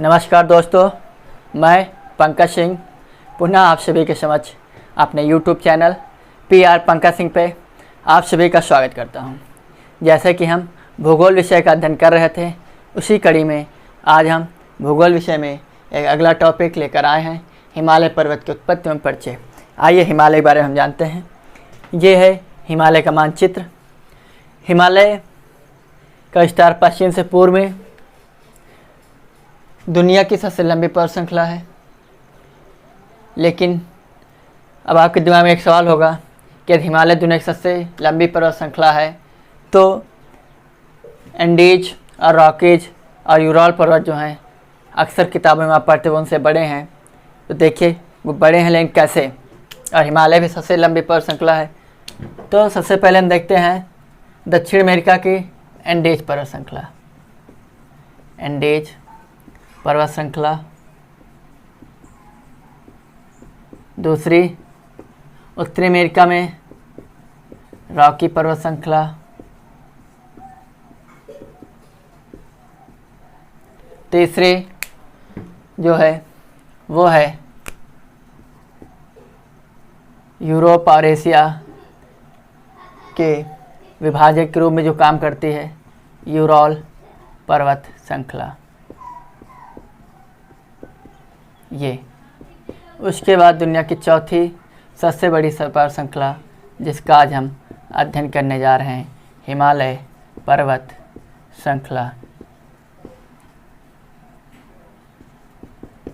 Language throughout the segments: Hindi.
नमस्कार दोस्तों, मैं पंकज सिंह पुनः आप सभी के समक्ष अपने YouTube channel PR Pankaj Singh पे आप सभी का स्वागत करता हूं। जैसे कि हम भूगोल विषय का अध्ययन कर रहे थे, उसी कड़ी में आज हम भूगोल विषय में एक अगला टॉपिक लेकर आए हैं, हिमालय पर्वत की उत्पत्ति एवं परिचय। आइए हिमालय के बारे में हम जानते हैं। ये है हिमालय का मानचित्र। हिमालय का विस्तार पश्चिम से पूर्व में दुनिया की सबसे लंबी पर्वत श्रृंखला है। लेकिन अब आपके दिमाग में एक सवाल होगा कि यदि हिमालय दुनिया की सबसे लंबी पर्वत श्रृंखला है तो एंडीज और रॉकीज और यूरल पर्वत जो हैं अक्सर किताबों में आप पढ़ते हुए उनसे बड़े हैं। तो देखिए वो बड़े हैं, लेकिन कैसे? और हिमालय भी सबसे लंबी पर्वत श्रृंखला है। तो सबसे पहले हम देखते हैं दक्षिण अमेरिका की एंडीज पर्वत श्रृंखला। एंडीज पर्वत श्रृंखला। दूसरी उत्तरी अमेरिका में रॉकी पर्वत श्रृंखला। तीसरी जो है वो है यूरोप और एशिया के विभाजक के रूप में जो काम करती है, यूरल पर्वत श्रृंखला। ये उसके बाद दुनिया की चौथी सबसे बड़ी पर्वत श्रृंखला जिसका आज हम अध्ययन करने जा रहे हैं, हिमालय पर्वत श्रृंखला।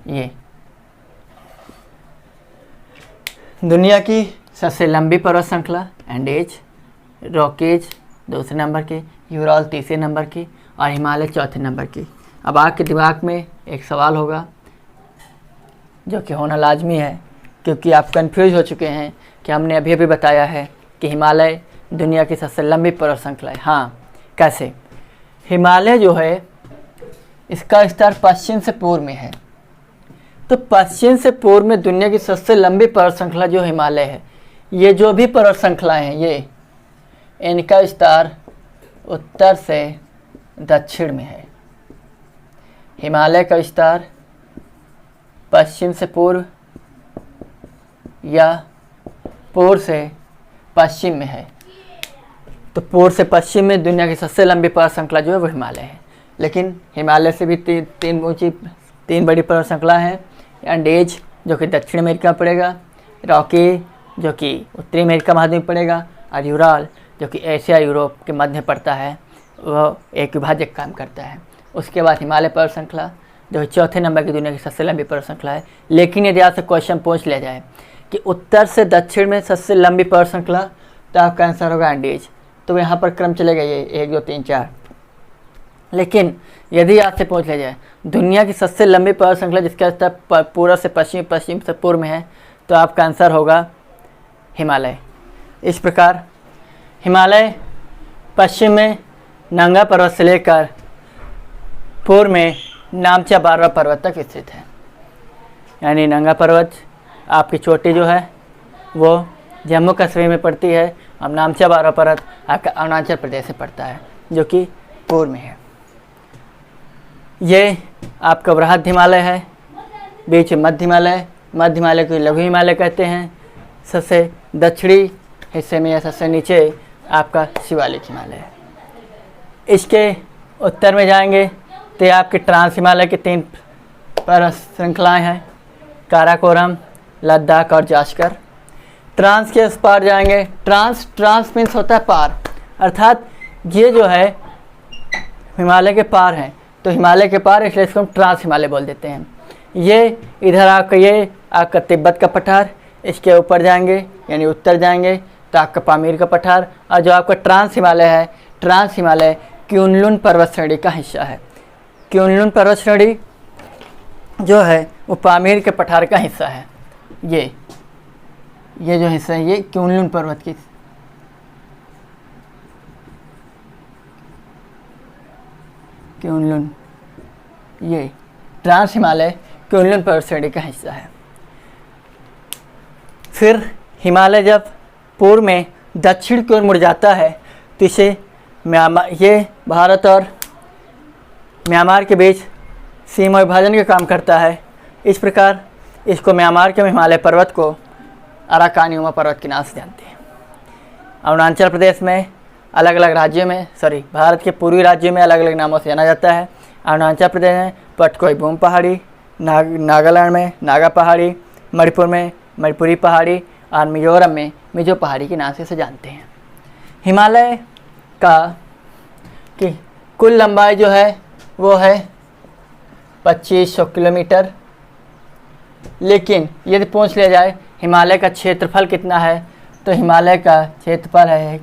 ये दुनिया की सबसे लंबी पर्वत श्रृंखला एंडीज, रॉकीज दूसरे नंबर की, यूरल तीसरे नंबर की और हिमालय चौथे नंबर की। अब आपके दिमाग में एक सवाल होगा जो कि होना लाजमी है, क्योंकि आप कंफ्यूज हो चुके हैं कि हमने अभी अभी बताया है कि हिमालय दुनिया की सबसे लंबी पर्वत श्रृंखला है। हाँ, कैसे? हिमालय जो है इसका विस्तार पश्चिम से पूर्व में है। तो पश्चिम से पूर्व में दुनिया की सबसे लंबी पर्वत श्रृंखला जो हिमालय है, ये जो भी पर्वत श्रृंखलाएँ हैं ये इनका विस्तार उत्तर से दक्षिण में है। हिमालय का विस्तार पश्चिम से पूर्व या पूर्व से पश्चिम में है। तो पूर्व से पश्चिम में दुनिया की सबसे लंबी पर्वत श्रृंखला जो है वो हिमालय है। लेकिन हिमालय से भी तीन बड़ी पर्वत श्रृंखला हैं। एंडीज जो कि दक्षिण अमेरिका में पड़ेगा, रॉकी जो कि उत्तरी अमेरिका महाद्वीप में पड़ेगा और यूरल जो कि एशिया यूरोप के मध्य पड़ता है, वह एक विभाजक काम करता है। उसके बाद हिमालय पर्वत श्रृंखला जो चौथे नंबर की दुनिया की सबसे लंबी पर्वत श्रृंखला है। लेकिन यदि आपसे क्वेश्चन पूछ लिया जाए कि उत्तर से दक्षिण में सबसे लंबी पर्वत श्रृंखला, तो आपका आंसर होगा एंडीज। तो यहाँ पर क्रम चलेगा ये 1 2 3 4। लेकिन यदि आपसे पूछ लिया जाए दुनिया की सबसे लंबी पर्वत श्रृंखला जिसका विस्तार पूर्व से पश्चिम, पश्चिम से पूर्व में है, तो आपका आंसर होगा हिमालय। इस प्रकार हिमालय पश्चिम में नंगा पर्वत से लेकर पूर्व में नामचा बारवा पर्वत तक स्थित है। यानी नंगा पर्वत आपकी चोटी जो है वो जम्मू कश्मीर में पड़ती है और नामचा बारवा पर्वत आपका अरुणाचल प्रदेश में पड़ता है जो कि पूर्व में है। ये आपका बृहद हिमालय है, बीच में मध्य हिमालय को लघु हिमालय कहते हैं। सबसे दक्षिणी हिस्से में या सबसे नीचे आपका शिवालिक हिमालय है। इसके उत्तर में जाएंगे तो आपके ट्रांस हिमालय की 3 पर्वत श्रृंखलाएँ हैं, काराकोरम, लद्दाख और जास्कर। ट्रांस के उस पार जाएंगे। ट्रांस मीन्स होता है पार, अर्थात ये जो है हिमालय के पार हैं। तो हिमालय के पार इसलिए इसको हम ट्रांस हिमालय बोल देते हैं। ये इधर आपका तिब्बत का पठार, इसके ऊपर जाएंगे यानी उत्तर जाएंगे तो आपका पामीर का पठार। और जो आपका ट्रांस हिमालय है, ट्रांस हिमालय क्युनलुन पर्वत श्रेणी का हिस्सा है। क्युनलुन पर्वत श्रेणी जो है वो पामीर के पठार का हिस्सा है। ये जो हिस्सा है ये क्युनलुन पर्वत की क्युनलुन, ये ट्रांस हिमालय क्युनलुन पर्वत श्रेणी का हिस्सा है। फिर हिमालय जब पूर्व में दक्षिण की ओर मुड़ जाता है तो इसे म्यांमार, ये भारत और म्यांमार के बीच सीमा विभाजन का काम करता है। इस प्रकार इसको म्यांमार के हिमालय पर्वत को अराकानियुमा पर्वत के नाम से जानते हैं। अरुणाचल प्रदेश में अलग अलग राज्यों में भारत के पूर्वी राज्यों में अलग अलग नामों से जाना जाता है। अरुणाचल प्रदेश में पटकोई-बूम पहाड़ी, नागालैंड में नागा पहाड़ी, मणिपुर में मणिपुरी पहाड़ी और मिजोरम में मिजो पहाड़ी के नाम से इसे जानते हैं। हिमालय का की कुल लंबाई जो है वो है 2500 किलोमीटर। लेकिन यदि पूछ लिया जाए हिमालय का क्षेत्रफल कितना है, तो हिमालय का क्षेत्रफल है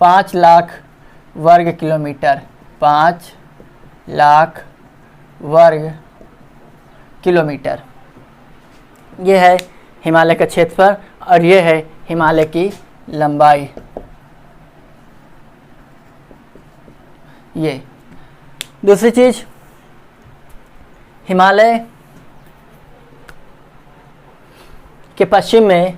5 लाख वर्ग किलोमीटर। 5 लाख वर्ग किलोमीटर ये है हिमालय का क्षेत्रफल और ये है हिमालय की लंबाई। ये दूसरी चीज़, हिमालय के पश्चिम में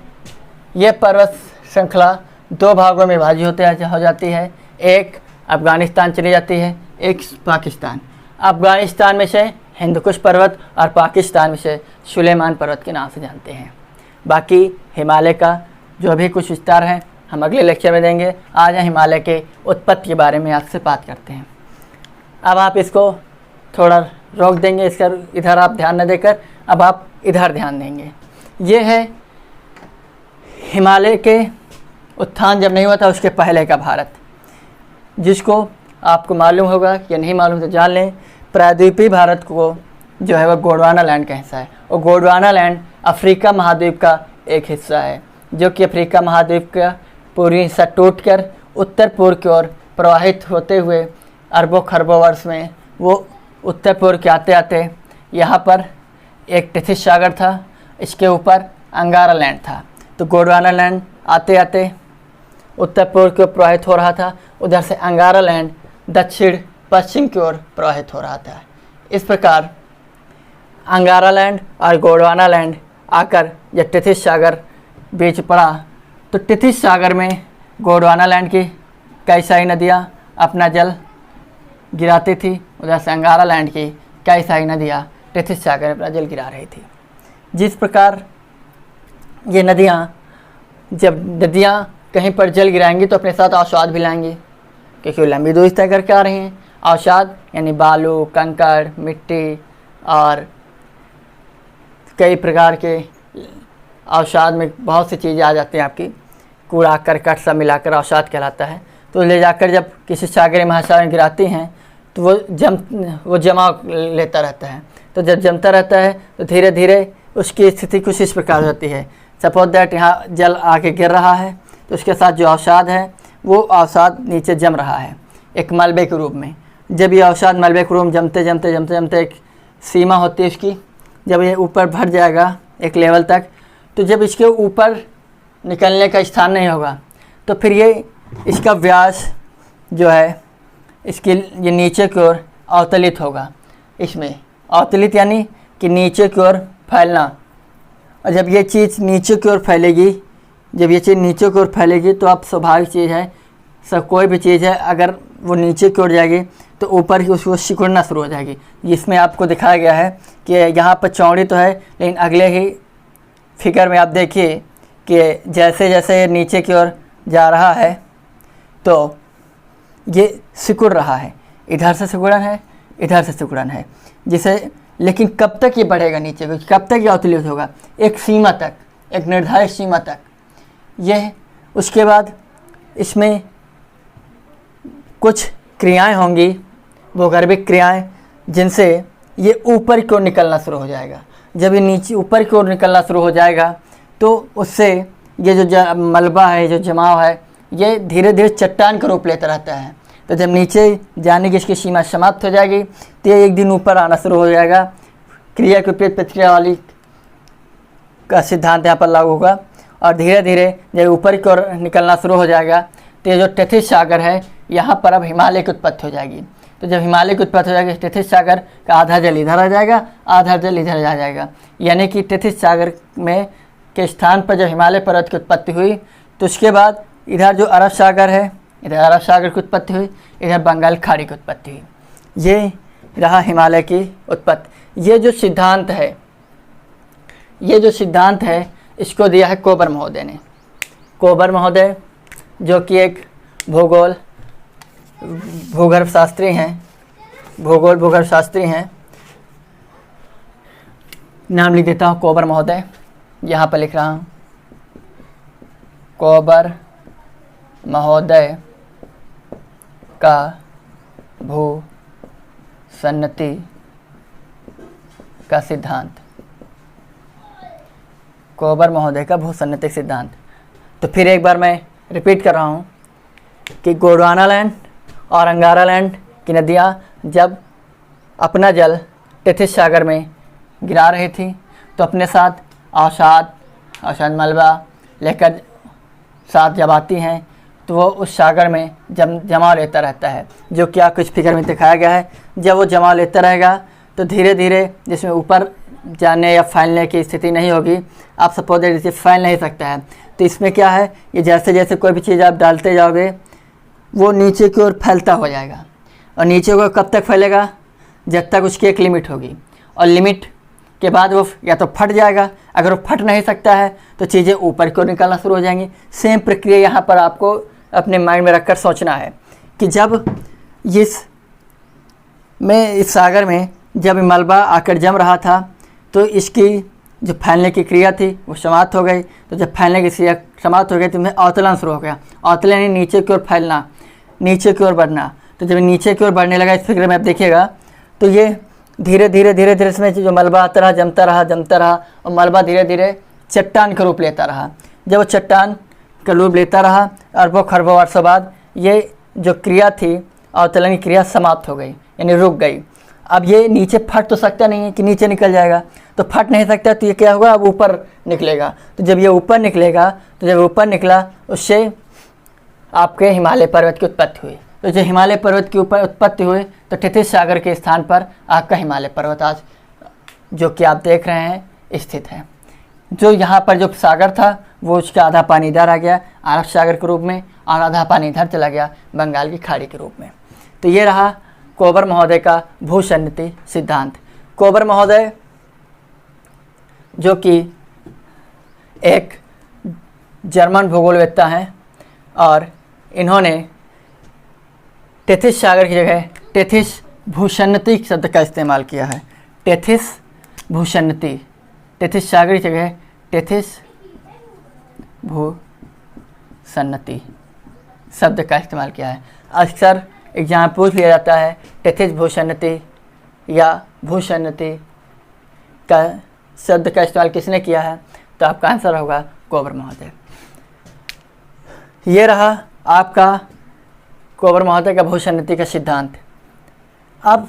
यह पर्वत श्रृंखला 2 भागों में विभाजित हो जाती है। एक अफ़गानिस्तान चली जाती है, एक पाकिस्तान। अफ़गानिस्तान में से हिंदकुश पर्वत और पाकिस्तान में से सुलेमान पर्वत के नाम से जानते हैं। बाकी हिमालय का जो भी कुछ विस्तार है हम अगले लेक्चर में देंगे। आज हम हिमालय के उत्पत्ति के बारे में आपसे बात करते हैं। अब आप इसको थोड़ा रोक देंगे, इसका इधर आप ध्यान न देकर अब आप इधर ध्यान देंगे। ये है हिमालय के उत्थान जब नहीं हुआ था उसके पहले का भारत, जिसको आपको मालूम होगा या नहीं मालूम तो जान लें। प्रायद्वीपीय भारत को जो है वह गोंडवाना लैंड का हिस्सा है और गोंडवाना लैंड अफ्रीका महाद्वीप का एक हिस्सा है, जो कि अफ्रीका महाद्वीप का पूर्वी हिस्सा टूटकर उत्तर पूर्व की ओर प्रवाहित होते हुए अरबों खरबों वर्ष में वो उत्तर पूर्व के आते आते यहाँ पर एक टिथिस सागर था, इसके ऊपर अंगारा लैंड था। तो गोंडवाना लैंड आते आते उत्तर पूर्व की ओर प्रवाहित हो रहा था, उधर से अंगारा लैंड दक्षिण पश्चिम की ओर प्रवाहित हो रहा था। इस प्रकार अंगारा लैंड और गोंडवाना लैंड आकर जब टिथिस सागर बीच पड़ा तो टिथिस सागर में गोंडवाना लैंड की कई सारी नदियाँ अपना जल गिराती थी, उधर से अंगारा लैंड की कई सारी नदियाँ टिथिस सागर में अपना जल गिरा रही थी। जिस प्रकार ये जब नदियाँ कहीं पर जल गिराएंगी तो अपने साथ अवसाद भी लाएंगी, क्योंकि वो लंबी दूरी तय करके आ रही हैं। अवसाद यानी बालू, कंकड़, मिट्टी और कई प्रकार के अवसाद में बहुत सी चीज़ें आ जाती हैं, आपकी कूड़ा करकट सब मिलाकर अवसाद कहलाता है। तो ले जाकर जब किसी सागरीय महासागर में गिराती हैं तो वो जमा लेता रहता है। तो जब जमता रहता है तो धीरे धीरे उसकी स्थिति कुछ इस प्रकार होती है। सपोज दैट यहाँ जल आके गिर रहा है तो उसके साथ जो अवसाद है वो अवसाद नीचे जम रहा है एक मलबे के रूप में। जब ये अवसाद मलबे के रूप में जमते जमते जमते जमते एक सीमा होती है इसकी, जब ये ऊपर भर जाएगा एक लेवल तक, तो जब इसके ऊपर निकलने का स्थान नहीं होगा तो फिर ये इसका व्यास जो है इसकी ये नीचे की ओर अवतलित होगा। इसमें अवतलित यानी कि नीचे की ओर फैलना। और जब ये चीज़ नीचे की ओर फैलेगी, जब ये चीज़ नीचे की ओर फैलेगी तो अब स्वाभाविक चीज़ है, सब कोई भी चीज़ है अगर वो नीचे की ओर जाएगी तो ऊपर ही उसको सिकुड़ना शुरू हो जाएगी। जिसमें आपको दिखाया गया है कि यहाँ पर चौड़ी तो है, लेकिन अगले ही फिगर में आप देखिए कि जैसे जैसे ये नीचे की ओर जा रहा है तो ये सिकुड़ रहा है, इधर से सिकुड़न है, इधर से सिकुड़न है, जिसे लेकिन कब तक ये बढ़ेगा नीचे को, कब तक ये अवतलित होगा, एक सीमा तक, एक निर्धारित सीमा तक। यह उसके बाद इसमें कुछ क्रियाएं होंगी, भूगर्भिक क्रियाएं, जिनसे ये ऊपर की ओर निकलना शुरू हो जाएगा। जब ये नीचे ऊपर की ओर निकलना शुरू हो जाएगा तो उससे ये जो मलबा है, जो जमाव है, ये धीरे धीरे चट्टान का रूप लेता रहता है। तो जब नीचे जाने की इसकी सीमा समाप्त हो जाएगी तो ये एक दिन ऊपर आना शुरू हो जाएगा। क्रिया के विपरीत प्रतिक्रिया वाली का सिद्धांत यहाँ पर लागू होगा और धीरे धीरे जब ऊपर की ओर निकलना शुरू हो जाएगा तो ये जो टिथिस सागर है यहाँ पर अब हिमालय की उत्पत्ति हो जाएगी। तो जब हिमालय की उत्पत्ति हो जाएगी टिथिस सागर का आधा जल इधर आ जाएगा, आधा जल इधर आ जाएगा। यानी कि टिथिस सागर में के स्थान पर जब हिमालय पर्वत की उत्पत्ति हुई तो उसके बाद इधर जो अरब सागर है, इधर अरब सागर की उत्पत्ति हुई, इधर बंगाल खाड़ी की उत्पत्ति हुई। ये रहा हिमालय की उत्पत्ति। ये जो सिद्धांत है इसको दिया है कोबर महोदय ने। कोबर महोदय जो कि एक भूगर्भ शास्त्री हैं। नाम लिख देता हूँ कोबर महोदय, यहाँ पर लिख रहा हूँ। कोबर महोदय का भूसन्नति का सिद्धांत। कोबर महोदय का भूसन्नति सिद्धांत। तो फिर एक बार मैं रिपीट कर रहा हूँ कि गोंडवानालैंड और अंगारालैंड की नदियाँ जब अपना जल टेथिस सागर में गिरा रही थी तो अपने साथ अवसाद मलबा लेकर साथ जब आती हैं तो वो उस सागर में जमाव लेता रहता है, जो कि आपको इस फिगर में दिखाया गया है। जब वो जमाव लेता रहेगा तो धीरे धीरे जिसमें ऊपर जाने या फैलने की स्थिति नहीं होगी, आप सपोज जैसे फैल नहीं सकता है, तो इसमें क्या है, ये जैसे जैसे कोई भी चीज़ आप डालते जाओगे वो नीचे की ओर फैलता हो जाएगा। और नीचे को कब तक फैलेगा, जब तक उसकी एक लिमिट होगी, और लिमिट के बाद वो या तो फट जाएगा। अगर वो फट नहीं सकता है तो चीज़ें ऊपर की ओर निकलना शुरू हो जाएंगी। सेम प्रक्रिया यहाँ पर आपको अपने माइंड में रखकर सोचना है कि जब इस सागर में जब मलबा आकर जम रहा था तो इसकी जो फैलने की क्रिया थी वो समाप्त हो गई। तो जब फैलने की क्रिया समाप्त हो गई तो अवतलन शुरू हो गया। अवतलन यानी नीचे की ओर फैलना, नीचे की ओर बढ़ना। तो जब नीचे की ओर बढ़ने लगा, इस फिगर में आप देखिएगा तो ये धीरे धीरे इसमें जो मलबा आता रहा, जमता रहा और मलबा धीरे धीरे चट्टान का रूप लेता रहा। जब वो चट्टान का रूप लेता रहा अरबों खरबों वर्षों बाद ये जो क्रिया थी अवतरण की क्रिया समाप्त हो गई, यानी रुक गई। अब ये नीचे फट तो सकता नहीं है कि नीचे निकल जाएगा, तो फट नहीं सकता, तो ये क्या होगा, अब ऊपर निकलेगा। तो जब ये ऊपर निकलेगा तो जब ऊपर निकला उससे आपके हिमालय पर्वत की उत्पत्ति हुई। तो जब हिमालय पर्वत की ऊपर उत्पत्ति हुई तो टेथिस सागर के स्थान पर आपका हिमालय पर्वत आज जो कि आप देख रहे हैं स्थित है। जो यहाँ पर जो सागर था वो उसका आधा पानी इधर आ गया अरब सागर के रूप में और आधा पानी इधर चला गया बंगाल की खाड़ी के रूप में। तो ये रहा कोबर महोदय का भूसन्नति सिद्धांत। कोबर महोदय जो कि एक जर्मन भूगोलवेत्ता हैं और इन्होंने टेथिस सागर की जगह टेथिस भूसन्नति शब्द का इस्तेमाल किया है। टेथिस भूसन्नति, टेथिस सागर की जगह टेथिस भूसन्नति शब्द का इस्तेमाल किया है। अक्सर एग्जाम पूछ लिया जाता है टेथिस भूसन्नति या भूसन्नति का शब्द का इस्तेमाल किसने किया है, तो आपका आंसर होगा कोबर महोदय। ये रहा आपका कोबर महोदय का भूसन्नति का सिद्धांत। अब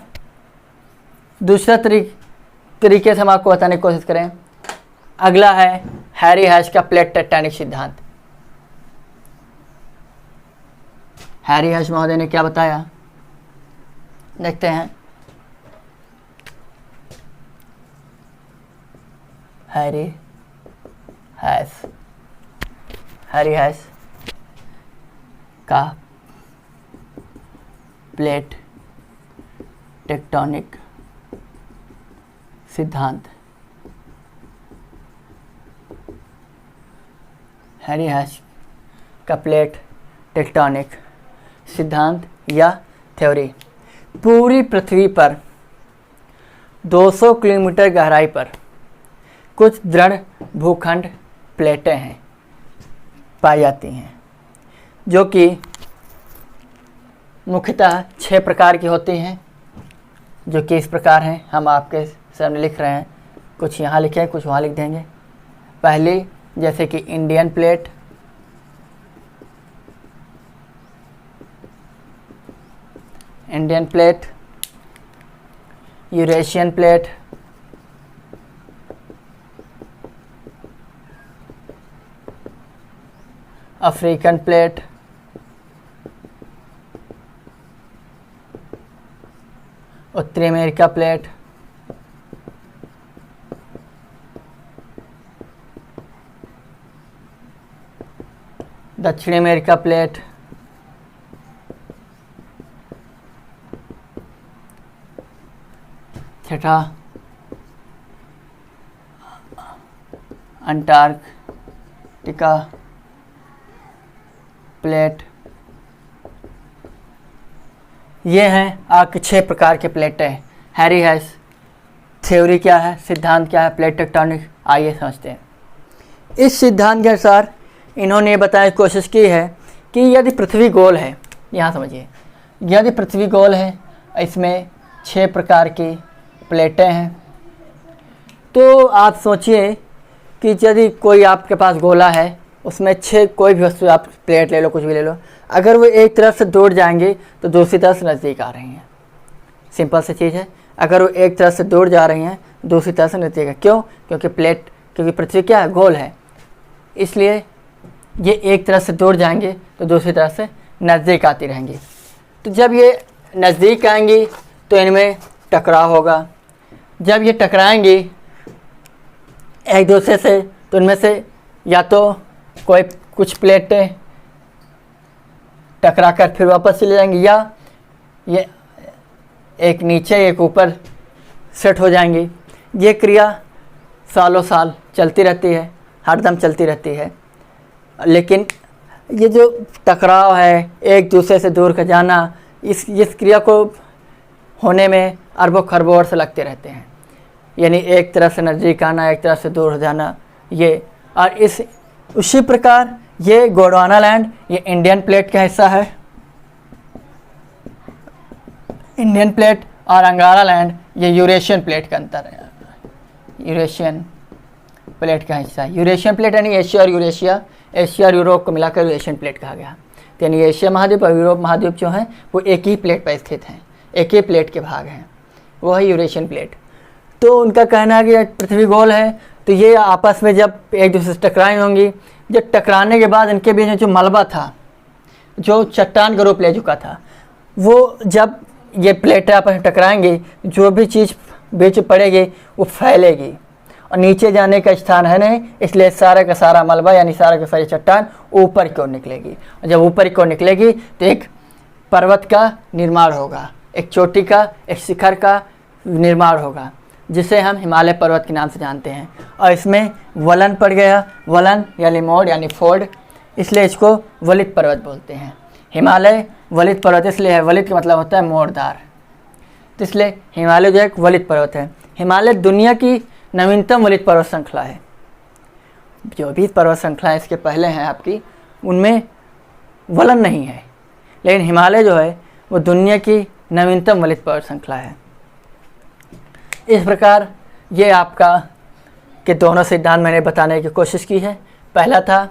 दूसरा तरीके से हम आपको बताने की कोशिश करें। अगला है हैरी हैश का प्लेट टेक्टोनिक सिद्धांत। हैरी हैश महोदय ने क्या बताया, देखते हैं। हैरी हैश का प्लेट टेक्टोनिक सिद्धांत। हैरी हैश का प्लेट टेक्टोनिक सिद्धांत या थ्योरी। पूरी पृथ्वी पर 200 किलोमीटर गहराई पर कुछ दृढ़ भूखंड प्लेटें हैं पाई जाती हैं, जो कि मुख्यतः 6 प्रकार की होती हैं, जो कि इस प्रकार हैं। हम आपके सामने लिख रहे हैं, कुछ यहाँ लिखे हैं, कुछ वहाँ लिख देंगे। पहली जैसे कि Indian plate, Eurasian plate, African plate, उत्तरी अमेरिका प्लेट, दक्षिणी अमेरिका प्लेट, छठा अंटार्कटिका प्लेट। ये हैं आपके 6 प्रकार के प्लेटें। हैरी हैश थ्योरी क्या है, सिद्धांत क्या है प्लेट टेक्टोनिक, आइए समझते हैं। इस सिद्धांत के अनुसार इन्होंने ये बताने की कोशिश की है कि यदि पृथ्वी गोल है, यहाँ समझिए, यदि पृथ्वी गोल है, इसमें 6 प्रकार की प्लेटें हैं, तो आप सोचिए कि यदि कोई आपके पास गोला है, उसमें 6 कोई भी वस्तु, आप प्लेट ले लो, कुछ भी ले लो, अगर वो एक तरफ से दूर जाएंगे तो दूसरी तरफ से नज़दीक आ रही हैं। सिंपल सी चीज़ है, अगर वो एक तरफ से दूर जा रही हैं दूसरी तरफ से नज़दीक है। क्यों? क्योंकि पृथ्वी क्या है, गोल है, इसलिए ये एक तरफ से दूर जाएंगे तो दूसरी तरफ से नज़दीक आती रहेंगी। तो जब ये नज़दीक आएंगी तो इनमें टकराव होगा। जब ये टकराएंगी एक दूसरे से, तो इनमें से या तो कोई कुछ प्लेटें टकरा कर फिर वापस चले जाएंगी, या ये एक नीचे एक ऊपर सेट हो जाएंगी। ये क्रिया सालों साल चलती रहती है, हरदम चलती रहती है। लेकिन ये जो टकराव है, एक दूसरे से दूर का जाना, इस क्रिया को होने में अरबों खरबों वर्ष लगते रहते हैं। यानी एक तरफ से नज़दीक आना, एक तरफ से दूर हो जाना, ये। और उसी प्रकार ये गोंडवाना लैंड, ये इंडियन प्लेट का हिस्सा है, इंडियन प्लेट, और अंगारा लैंड ये यूरेशियन प्लेट का अंतर है, यूरेशियन प्लेट का हिस्सा है। यूरेशियन प्लेट यानी एशिया और यूरेशिया, एशिया और यूरोप को मिलाकर यूरेशियन प्लेट कहा गया। तो यानी एशिया महाद्वीप और यूरोप महाद्वीप जो हैं वो एक ही प्लेट पर स्थित हैं, एक ही प्लेट के भाग हैं, वो है यूरेशियन प्लेट। तो उनका कहना है कि पृथ्वी गोल है, तो ये आपस में जब एक दूसरे से टकराई होंगी, जब टकराने के बाद इनके बीच में जो मलबा था, जो चट्टान का रूप ले चुका था, वो जब ये प्लेटें आपस में टकराएंगी, जो भी चीज़ बीच पड़ेगी वो फैलेगी, और नीचे जाने का स्थान है नहीं, इसलिए सारा का सारा मलबा यानी सारा का सारी चट्टान ऊपर की ओर निकलेगी। और जब ऊपर की ओर निकलेगी तो एक पर्वत का निर्माण होगा, एक चोटी का, एक शिखर का निर्माण होगा, जिसे हम हिमालय पर्वत के नाम से जानते हैं। और इसमें वलन पड़ गया, वलन यानी मोड़ यानी फोर्ड, इसलिए इसको वलित पर्वत बोलते हैं। हिमालय वलित पर्वत इसलिए है, वलित का मतलब होता है मोड़दार, तो इसलिए हिमालय जो एक वलित पर्वत है। हिमालय दुनिया की नवीनतम वलित पर्वत श्रृंखला है। जो भी पर्वत श्रृंखलाएँ इसके पहले हैं आपकी, उनमें वलन नहीं है, लेकिन हिमालय जो है वो दुनिया की नवीनतम वलित पर्वत श्रृंखला है। इस प्रकार ये आपका के दोनों सिद्धांत मैंने बताने की कोशिश की है। पहला था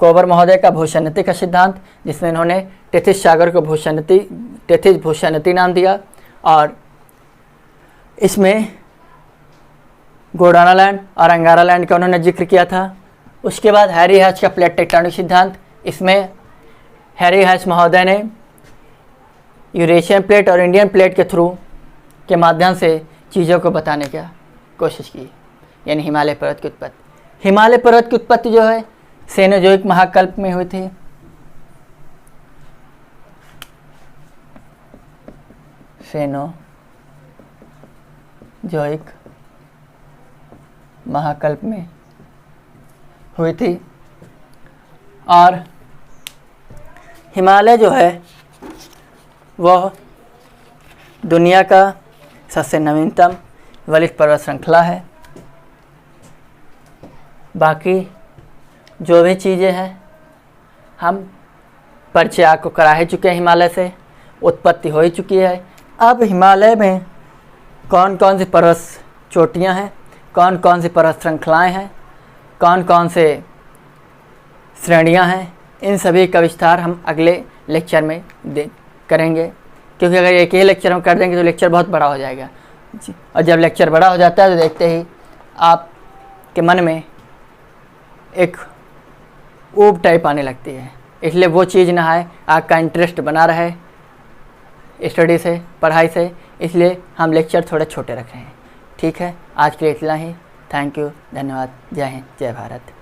कोबर महोदय का भूषणति का सिद्धांत, जिसमें इन्होंने टेथिस सागर को टेथिस भूषणति नाम दिया, और इसमें गोंडवाना लैंड और अंगारा लैंड का उन्होंने जिक्र किया था। उसके बाद हैरी हैच का प्लेट टेक्टोनिक सिद्धांत, इसमें हैरी हैच महोदय ने यूरेशियन प्लेट और इंडियन प्लेट के थ्रू के माध्यम से चीज़ों को बताने की कोशिश की, यानी हिमालय पर्वत की उत्पत्ति। हिमालय पर्वत की उत्पत्ति जो है सेनोजोइक महाकल्प में हुई थी। सेनोजोइक महाकल्प में हुई थी, और हिमालय जो है वह दुनिया का सबसे नवीनतम वलित पर्वत श्रृंखला है। बाकी जो भी चीज़ें हैं हम परिचय आपको करा ही चुके हैं, हिमालय से उत्पत्ति हो ही चुकी है। अब हिमालय में कौन कौन सी पर्वत चोटियाँ हैं, कौन कौन सी पर्वत श्रृंखलाएँ हैं, कौन कौन से श्रेणियाँ हैं, इन सभी का विस्तार हम अगले लेक्चर में करेंगे, क्योंकि अगर एक ही लेक्चर हम कर देंगे तो लेक्चर बहुत बड़ा हो जाएगा, और जब लेक्चर बड़ा हो जाता है तो देखते ही आपके मन में एक ऊब टाइप आने लगती है। इसलिए वो चीज़ ना है, आपका इंटरेस्ट बना रहे स्टडी से, पढ़ाई से, इसलिए हम लेक्चर थोड़े छोटे रख रहे हैं। ठीक है, आज के लिए इतना ही। थैंक यू, धन्यवाद, जय हिंद, जय भारत।